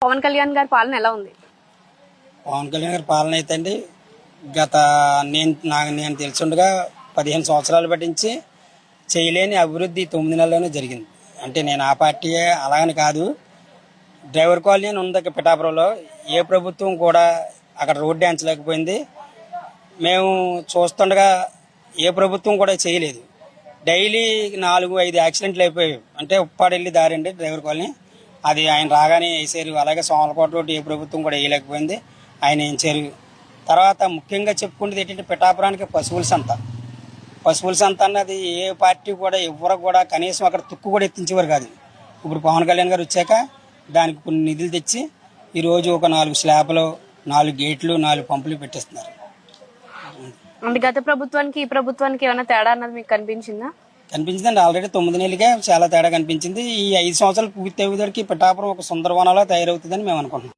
పవన్ కళ్యాణ్ గారి పాలన ఎలా ఉంది? పవన్ కళ్యాణ్ గారి పాలన అయితే అండి గత నేను తెలుసుండగా 15 సంవత్సరాలు పట్టించి చేయలేని అభివృద్ధి 9 నెలల్లోనే జరిగింది. అంటే నేను ఆ పార్టీ అలాగని కాదు, డ్రైవర్ కాలనీ అని ఉంది పిఠాపురంలో. ఏ ప్రభుత్వం కూడా అక్కడ రోడ్డు ఎంచలేకపోయింది. మేము చూస్తుండగా ఏ ప్రభుత్వం కూడా చేయలేదు. డైలీ 4-5 యాక్సిడెంట్లు అయిపోయాయి. అంటే ఉప్పాడు వెళ్ళి దారి అండి డ్రైవర్ కాలనీ, అది ఆయన రాగానే వేసారు. అలాగే సోమలకోట రోడ్డు ఏ ప్రభుత్వం కూడా వేయలేకపోయింది, ఆయన వేయించారు. తర్వాత ముఖ్యంగా చెప్పుకుంటే ఏంటంటే పిఠాపురానికి పశువుల సంత అన్నది ఏ పార్టీ కూడా ఎవరు కూడా కనీసం అక్కడ తుక్కు కూడా ఎత్తించేవారు కాదు. ఇప్పుడు పవన్ కళ్యాణ్ గారు వచ్చాక దానికి కొన్ని నిధులు తెచ్చి ఈరోజు ఒక 4 స్లాబ్లు, 4 గేట్లు, 4 పంపులు పెట్టిస్తున్నారు. అంటే గత ప్రభుత్వానికి ఈ ప్రభుత్వానికి ఏమైనా తేడా అన్నది మీకు కనిపించిందా? కనిపించిందండి. ఆల్రెడీ 9 నెలలుగా చాలా తేడా కనిపించింది. ఈ 5 సంవత్సరాలు పూర్తి అయ్యేసరికి పిఠాపురం ఒక సుందరవనంలో తయారవుతుందని మేము అనుకుంటున్నాం.